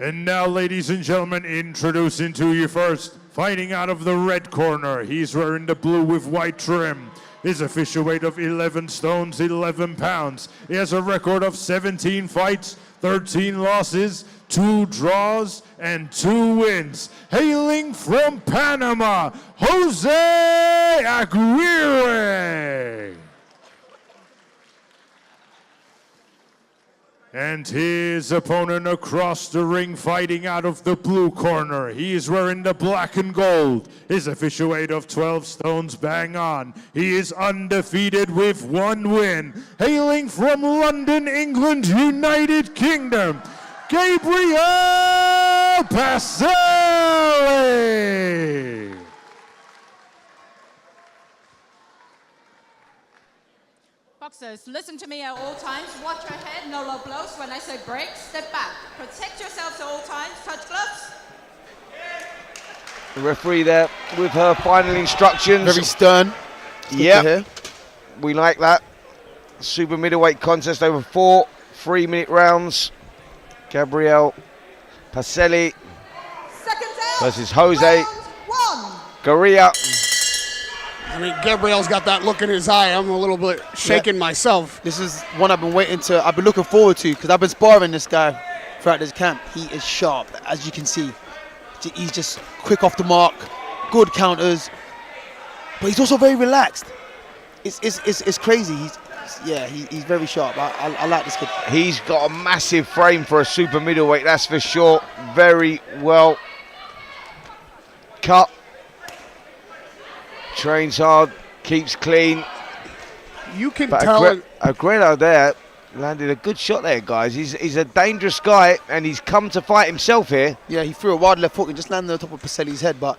And now, ladies and gentlemen, introducing to you first, fighting out of the red corner. He's wearing the blue with white trim. His official weight of 11 stones, 11 pounds. He has a record of 17 fights, 13 losses, 2 draws, and 2 wins. Hailing from Panama, Jose Aguirre. And his opponent across the ring, fighting out of the blue corner. He is wearing the black and gold. His official weight of 12 stones, bang on. He is undefeated with 1 win. Hailing from London, England, United Kingdom, Gabriel Passelle. Boxers, listen to me at all times. Watch your head, no low blows. When I say break, step back. Protect yourselves at all times. Touch gloves. The referee there with her final instructions. Very stern. Yeah, we like that. Super middleweight contest over 4 3-minute rounds. Gabriel Passelle versus Jose Aguirre. I mean, Gabriel's got that look in his eye. I'm a little bit shaken myself. This is one I've been looking forward to, because I've been sparring this guy throughout this camp. He is sharp, as you can see. He's just quick off the mark, good counters, but he's also very relaxed. It's crazy. He's very sharp. I like this kid. He's got a massive frame for a super middleweight, that's for sure. Very well cut. Trains hard, keeps clean. You can but tell. Aguirre there landed a good shot there, guys. He's a dangerous guy, and he's come to fight himself here. Yeah, he threw a wild left hook and just landed on top of Pacelle's head, but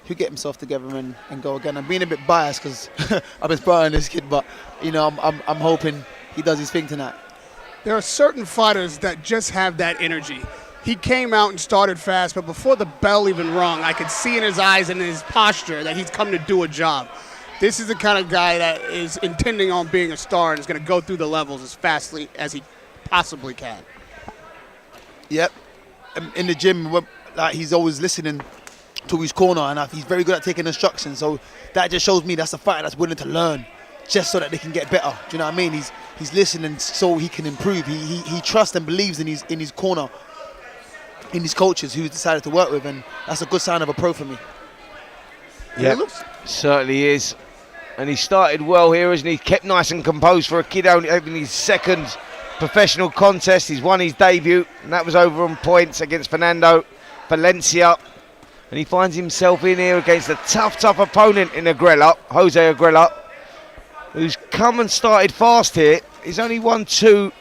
he'll get himself together and go again. I'm being a bit biased because I've been sparring this kid, but you know, I'm hoping he does his thing tonight. There are certain fighters that just have that energy. He came out and started fast, but before the bell even rung, I could see in his eyes and in his posture that he's come to do a job. This is the kind of guy that is intending on being a star and is going to go through the levels as fastly as he possibly can. Yep. In the gym, like, he's always listening to his corner, and he's very good at taking instructions. So that just shows me that's a fighter that's willing to learn just so that they can get better. Do you know what I mean? He's listening so he can improve. He trusts and believes in his corner, in his coaches who he's decided to work with, and that's a good sign of a pro for me. Yeah, certainly is. And he started well here, isn't he? Kept nice and composed for a kid only having his 2nd professional contest. He's won his debut, and that was over on points against Fernando Valencia. And he finds himself in here against a tough opponent in Aguirre, Jose Aguirre, who's come and started fast here. He's only won 2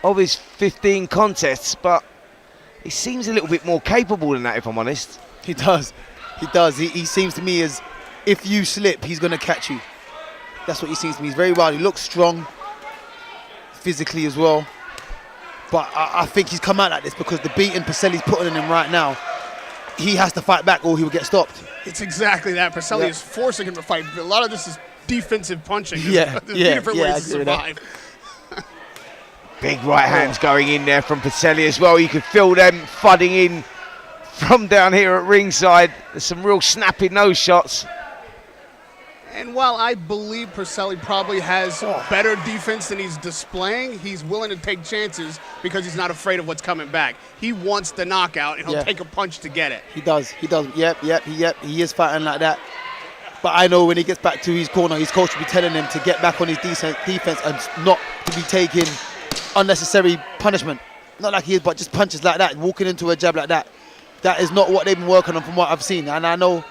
of his 15 contests, but he seems a little bit more capable than that, if I'm honest. He does. He seems to me as if you slip, he's going to catch you. That's what he seems to me. He's very wild. He looks strong physically as well. But I think he's come out like this because the beating Pacelle's putting on him right now, he has to fight back or he will get stopped. It's exactly that. Passelle is forcing him to fight. A lot of this is defensive punching. There's different ways to survive. Big right hands going in there from Passelle as well. You could feel them thudding in from down here at ringside. There's some real snapping nose shots. And while I believe Passelle probably has better defense than he's displaying, he's willing to take chances because he's not afraid of what's coming back. He wants the knockout, and he'll take a punch to get it. He does. Yep. He is fighting like that. But I know when he gets back to his corner, his coach will be telling him to get back on his defense and not to be taking unnecessary punishment. Not like he is, but just punches like that, walking into a jab like that. That is not what they've been working on from what I've seen. And I know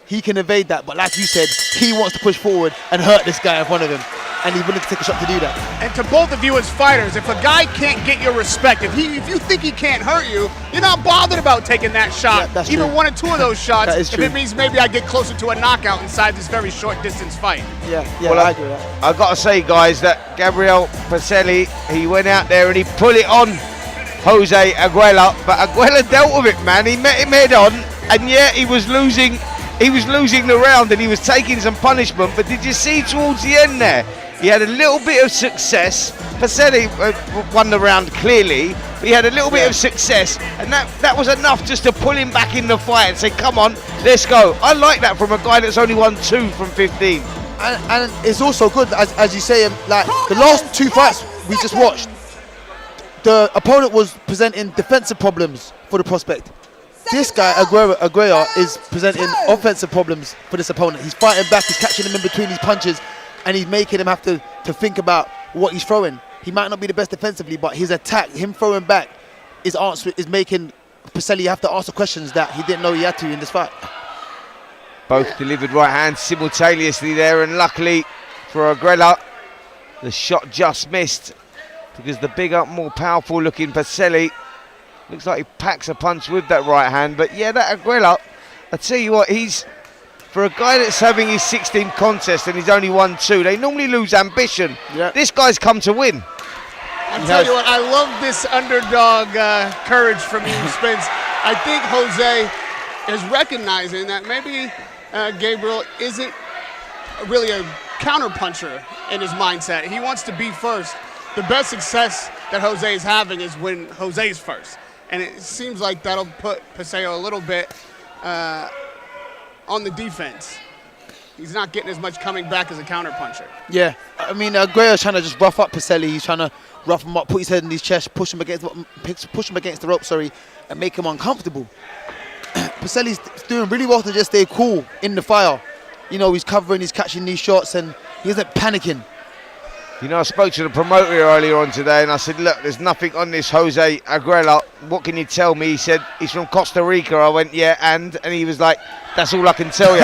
he can evade that, but like you said, he wants to push forward and hurt this guy in front of him, and he's willing to take a shot to do that. And to both of you as fighters, if a guy can't get your respect, if you think he can't hurt you, you're not bothered about taking that shot. Yeah, that's even true. 1 or 2 of those shots, That is if true. it means maybe I get closer to a knockout inside this very short distance fight. Yeah, Well, I agree with that. I've got to say, guys, that Gabriel Passelle, he went out there and he put it on Jose Aguirre, but Aguirre dealt with it, man. He met him head on, and yet he was losing the round and he was taking some punishment. But did you see towards the end there? He had a little bit of success. Passelle won the round clearly, but he had a little bit of success, and that was enough just to pull him back in the fight and say, come on, let's go. I like that from a guy that's only won 2 from 15. And it's also good, as you say, like the last 2 fights we just watched, the opponent was presenting defensive problems for the prospect. This guy, Aguirre, is presenting offensive problems for this opponent. He's fighting back, he's catching him in between his punches, and he's making him have to think about what he's throwing. He might not be the best defensively, but his attack, him throwing back, is making Passelle have to ask the questions that he didn't know he had to in this fight. Both delivered right hands simultaneously there, and luckily for Aguirre, the shot just missed because the bigger, more powerful looking Passelle looks like he packs a punch with that right hand. But yeah, that Aguirre, I tell you what, for a guy that's having his 16th contest and he's only won 2, they normally lose ambition. Yep. This guy's come to win. I'll tell you what, I love this underdog courage from you, Spence. I think Jose is recognizing that maybe Gabriel isn't really a counterpuncher in his mindset. He wants to be first. The best success that Jose is having is when Jose's first. And it seems like that'll put Passelle a little bit on the defense. He's not getting as much coming back as a counterpuncher. Yeah, I mean, Aguirre's trying to just rough up Passelle. He's trying to rough him up, put his head in his chest, push him against the rope, and make him uncomfortable. Passelle's doing really well to just stay cool in the fire. You know, he's covering, he's catching these shots, and he isn't panicking. You know, I spoke to the promoter earlier on today and I said, look, there's nothing on this Jose Aguirre. What can you tell me? He said, he's from Costa Rica. I went, yeah, and he was like, that's all I can tell you.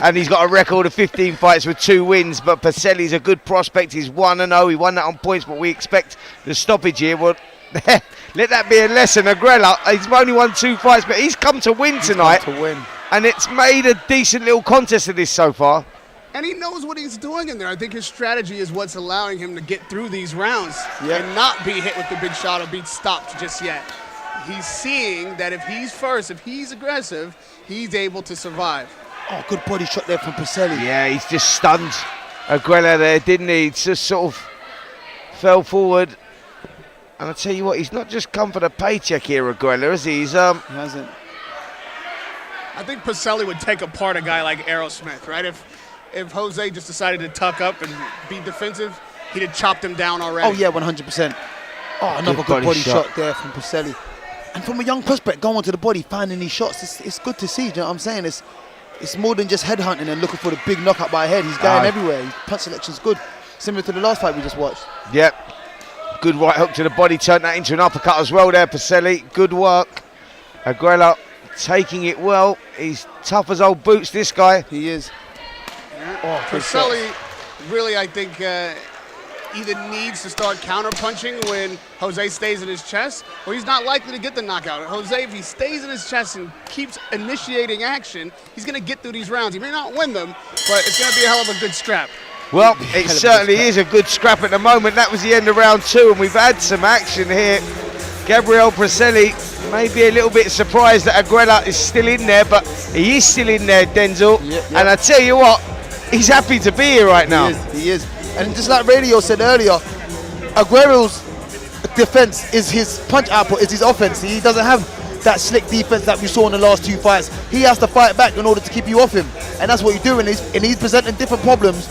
And he's got a record of 15 fights with 2 wins, but Passelle's a good prospect. He's 1-0. He won that on points, but we expect the stoppage here. Well, let that be a lesson. Aguirre, he's only won 2 fights, but he's come to win tonight. And it's made a decent little contest of this so far. And he knows what he's doing in there. I think his strategy is what's allowing him to get through these rounds and not be hit with the big shot or be stopped just yet. He's seeing that if he's first, if he's aggressive, he's able to survive. Oh, good body shot there from Passelle. Yeah, he's just stunned Aguirre there, didn't he? He just sort of fell forward. And I tell you what, he's not just come for the paycheck here, Aguirre, has he? He hasn't. I think Passelle would take apart a guy like Aerosmith, right? If Jose just decided to tuck up and be defensive, he'd have chopped him down already. Oh, yeah, 100%. Oh, another good body shot there from Passelle. And from a young prospect going to the body, finding these shots, it's good to see, do you know what I'm saying? It's more than just headhunting and looking for the big knockout by head. He's going everywhere. His punch selection's good, similar to the last fight we just watched. Yep. Good right hook to the body, turned that into an uppercut as well there, Passelle. Good work. Aguirre taking it well. He's tough as old boots, this guy. He is. Oh, Passelle really, I think, either needs to start counterpunching when Jose stays in his chest, or he's not likely to get the knockout. Jose, if he stays in his chest and keeps initiating action, he's going to get through these rounds. He may not win them, but it's going to be a hell of a good scrap. Well, it certainly is a good scrap at the moment. That was the end of round 2, and we've had some action here. Gabriel Passelle may be a little bit surprised that Aguirre is still in there, but he is still in there, Denzel. And I tell you what, he's happy to be here right now. He is. And just like Radio said earlier, Aguirre's defense is his punch output, is his offense. He doesn't have that slick defense that we saw in the last 2 fights. He has to fight back in order to keep you off him. And that's what he's doing. And he's presenting different problems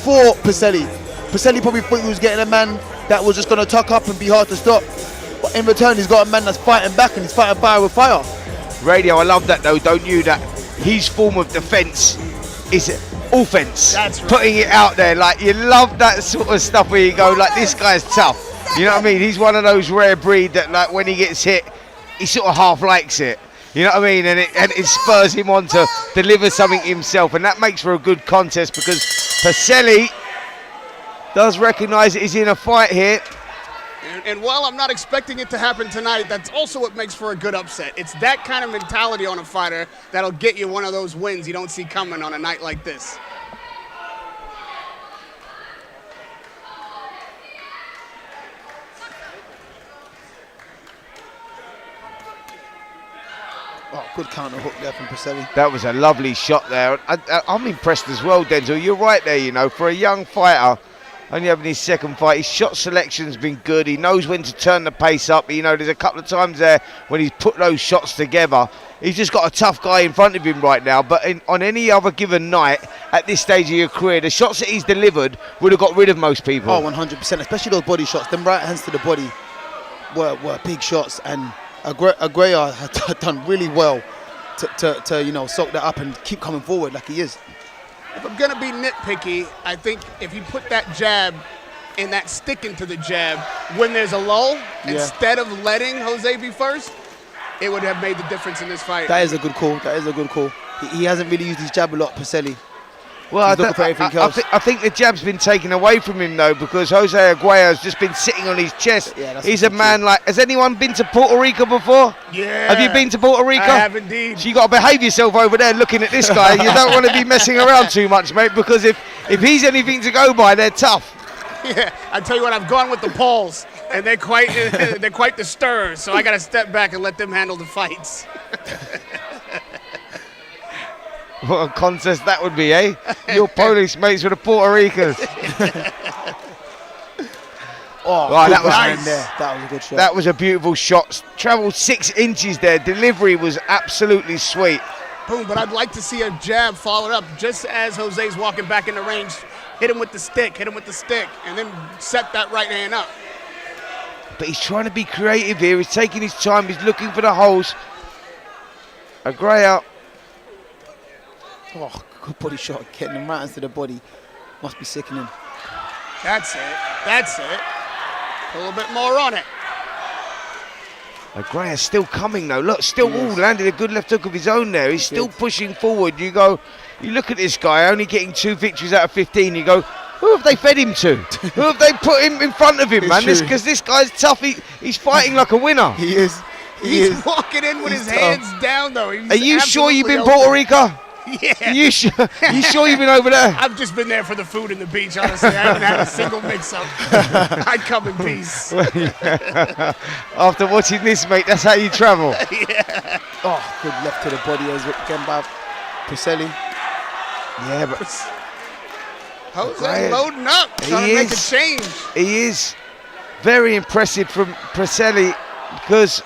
for Passelle. Passelle probably thought he was getting a man that was just going to tuck up and be hard to stop. But in return, he's got a man that's fighting back and he's fighting fire with fire. Radio, I love that though, don't you? That his form of defense is offense. That's right. Putting it out there, like you love that sort of stuff where you go, like, this guy's tough. You know what I mean? He's one of those rare breed that, like, when he gets hit, he sort of half likes it. You know what I mean? And it spurs him on to deliver something himself, and that makes for a good contest because Passelle does recognise that he's in a fight here. And while I'm not expecting it to happen tonight, that's also what makes for a good upset. It's that kind of mentality on a fighter that'll get you one of those wins you don't see coming on a night like this. Oh, good counter hook there from Passelle. That was a lovely shot there. I'm impressed as well, Denzel. You're right there, you know, for a young fighter only having his second fight. His shot selection's been good. He knows when to turn the pace up. You know, there's a couple of times there when he's put those shots together. He's just got a tough guy in front of him right now. But on any other given night, at this stage of your career, the shots that he's delivered would have got rid of most people. Oh, 100%, especially those body shots. Them right hands to the body were big shots, and Aguirre had done really well to you know, soak that up and keep coming forward like he is. If I'm going to be nitpicky, I think if you put that jab and that sticking to the jab when there's a lull, instead of letting Jose be first, it would have made the difference in this fight. That is a good call. That is a good call. He hasn't really used his jab a lot, Passelle. Well, I think the jab's been taken away from him, though, because Jose Aguirre has just been sitting on his chest. Yeah, he's a man like... Has anyone been to Puerto Rico before? Yeah. Have you been to Puerto Rico? I have indeed. So you got to behave yourself over there looking at this guy. You don't want to be messing around too much, mate, because if he's anything to go by, they're tough. Yeah, I tell you what, I've gone with the Pauls, and they're quite the stirrers, so I got to step back and let them handle the fights. What a contest that would be, eh? Your Polish mates with the Puerto Ricans. Right, that was nice. That was a good shot. That was a beautiful shot. Travelled 6 inches there. Delivery was absolutely sweet. Boom, but I'd like to see a jab followed up just as Jose's walking back in the range. Hit him with the stick, and then set that right hand up. But he's trying to be creative here. He's taking his time. He's looking for the holes. Aguirre. Oh, good body shot. Getting them right into the body. Must be sickening. That's it. A little bit more on it. Aguirre's still coming though. Look, still landed a good left hook of his own there. He's still pushing forward. You look at this guy only getting 2 victories out of 15. You go, who have they fed him to? Who have they put him in front of him, man? Because this guy's tough. He's fighting like a winner. He is. He's walking in with his hands down though. Are you sure you've been Puerto Rico? Yeah. You sure you've been over there? I've just been there for the food and the beach, honestly. I haven't had a single mix-up. I'd come in peace. After watching this, mate, that's how you travel. Yeah. Oh, good left to the body as again by Passelle. Yeah, but Jose loading up, trying to make a change. He is very impressive from Passelle because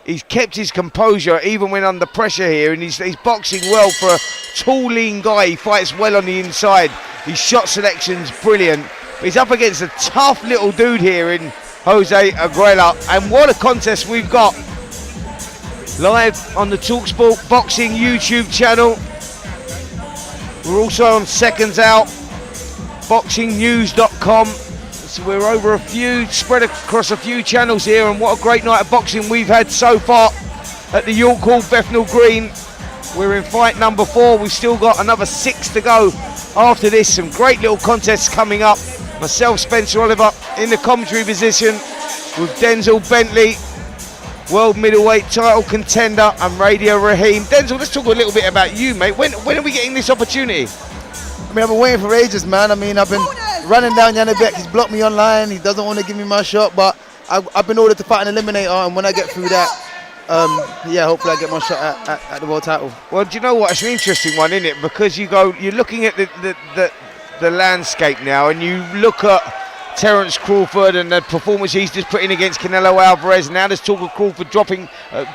he's kept his composure even when under pressure here, and he's boxing well for a tall, lean guy. He fights well on the inside. His shot selection's brilliant. But he's up against a tough little dude here in Jose Aguirre. And what a contest we've got live on the TalkSport Boxing YouTube channel. We're also on Seconds Out, boxingnews.com. So we're over spread across a few channels here, and what a great night of boxing we've had so far at the York Hall, Bethnal Green. We're in fight number 4. We've still got another 6 to go after this. Some great little contests coming up. Myself, Spencer Oliver, in the commentary position with Denzel Bentley, world middleweight title contender, and Radio Raheem. Denzel, let's talk a little bit about you, mate. When are we getting this opportunity? I mean, I've been waiting for ages, man. I mean, I've been running down Janabek. He's blocked me online. He doesn't want to give me my shot, but I've been ordered to fight an eliminator, and when I get through that, hopefully I get my shot at the world title. Well, do you know what? It's an interesting one, isn't it? Because you're looking at the landscape now, and you look at Terence Crawford and the performance he's just put in against Canelo Alvarez. Now there's talk of Crawford dropping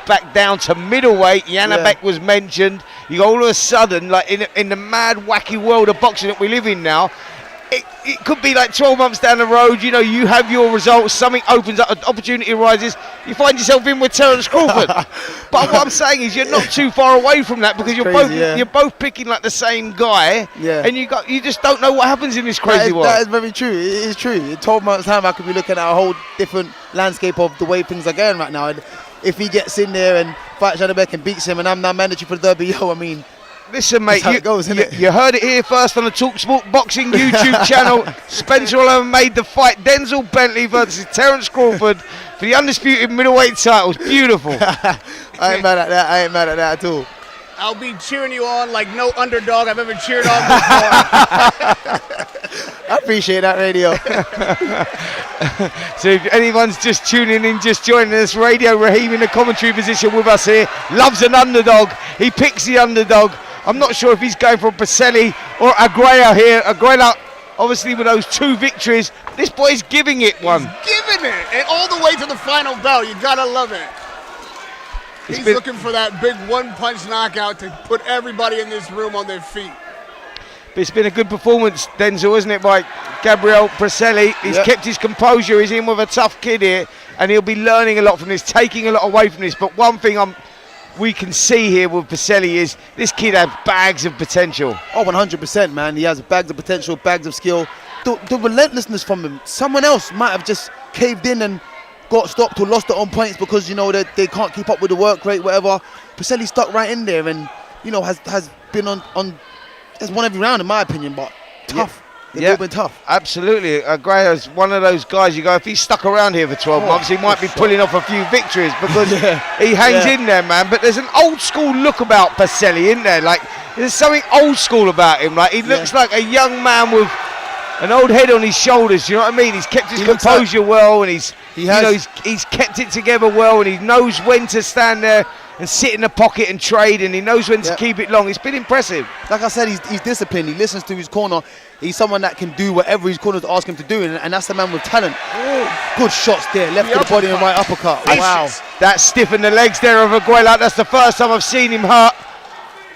back down to middleweight. Janabek was mentioned. You go all of a sudden, like in the mad, wacky world of boxing that we live in now, it could be like 12 months down the road, you know, you have your results, something opens up, an opportunity arises, you find yourself in with Terence Crawford. But what I'm saying is you're not too far away from that, because you're both picking like the same guy, and you just don't know what happens in this crazy world. That is very true. It is true. In 12 months' time, I could be looking at a whole different landscape of the way things are going right now. And if he gets in there and fights Janabek and beats him, and I'm now mandatory for the Derby, I mean, listen, mate, you heard it here first on the TalkSport Boxing YouTube channel. Spencer Oliver made the fight. Denzel Bentley versus Terence Crawford for the undisputed middleweight titles. Beautiful. I ain't mad at that at all. I'll be cheering you on like no underdog I've ever cheered on before. I appreciate that, Radio. So if anyone's just tuning in, just joining us, Radio Raheem in the commentary position with us here. Loves an underdog. He picks the underdog. I'm not sure if he's going for Passelle or Aguirre here. Aguirre Obviously, with those 2 victories, this boy's giving it one. Giving it, and all the way to the final bell. You gotta love it. He's looking for that big one-punch knockout to put everybody in this room on their feet. But it's been a good performance, Denzel, isn't it, by Gabriel Passelle? He's kept his composure. He's in with a tough kid here, and he'll be learning a lot from this, taking a lot away from this. But one thing we can see here with Passelle is this kid has bags of potential. Oh, 100%, man. He has bags of potential, bags of skill. The relentlessness from him. Someone else might have just caved in and got stopped or lost it on points because, you know, they can't keep up with the work rate, whatever. Passelle stuck right in there and, you know, has been has won every round, in my opinion, but tough. They've all been tough. Absolutely. Aguirre's one of those guys you go, if he's stuck around here for 12 months, he might be pulling off a few victories because he hangs in there, man. But there's an old school look about Passelle, isn't there? Like, there's something old school about him. Like, he looks like a young man with an old head on his shoulders, you know what I mean? He's kept his composure well, and he's kept it together well, and he knows when to stand there and sit in the pocket and trade, and he knows when to keep it long. It's been impressive. Like I said, he's disciplined. He listens to his corner. He's someone that can do whatever his corners ask him to do, and that's the man with talent. Good shots there, left to the body and right uppercut. Wow. That stiffened the legs there of Aguirre. That's the first time I've seen him hurt.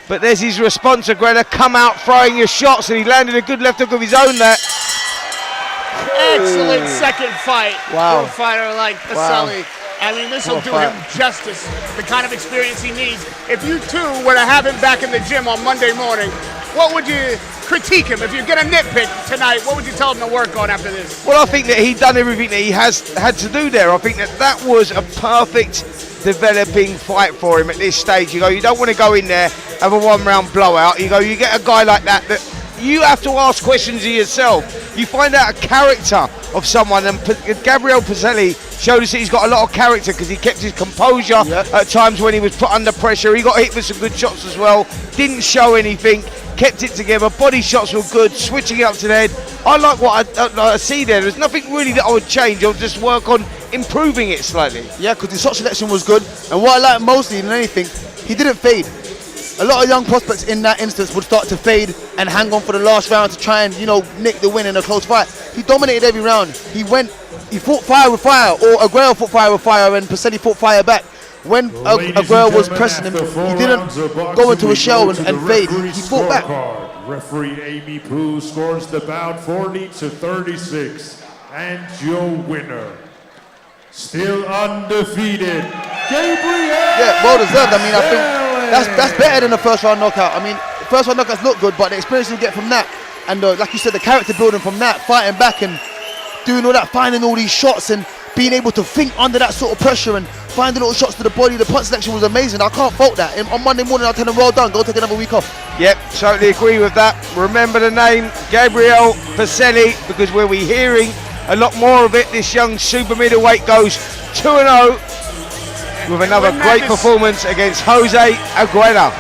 But there's his response, Aguirre. Come out throwing your shots, and he landed a good left hook of his own there. Excellent second fight for a fighter like Passelle. I mean, this will do him justice, the kind of experience he needs. If you two were to have him back in the gym on Monday morning, what would you critique him? If you get a nitpick tonight, what would you tell him to work on after this? Well, I think that he'd done everything that he has had to do there. I think that was a perfect developing fight for him at this stage. You go, you don't want to go in there, have a 1-round blowout. You go, you get a guy like that you have to ask questions of yourself. You find out a character of someone, and Gabriel Passelle showed us that he's got a lot of character because he kept his composure at times when he was put under pressure. He got hit with some good shots as well, didn't show anything, kept it together, body shots were good, switching it up to the head. I like what I see there. There's nothing really that I would change. I'll just work on improving it slightly. Yeah, because his shot selection was good, and what I like mostly than anything, he didn't fade. A lot of young prospects in that instance would start to fade and hang on for the last round to try and, you know, nick the win in a close fight. He dominated every round. He fought fire with fire, or Aguirre fought fire with fire, and Passelle fought fire back. When Aguirre was pressing him, he didn't go into a shell and fade. He fought back. Referee Amy Pooh scores the bout 40-36, and your winner, still undefeated, Gabriel. Yeah, well deserved. I mean, I think that's better than the first round knockout. I mean, first round knockouts look good, but the experience you get from that, and like you said, the character building from that, fighting back and doing all that, finding all these shots and being able to think under that sort of pressure and finding little shots to the body. The punch selection was amazing. I can't fault that. On Monday morning, I'll tell him, well done, go take another week off. Yep, totally agree with that. Remember the name, Gabriel Passelle, because we'll be hearing a lot more of it. This young super middleweight goes 2-0 with another great performance against Jose Aguirre.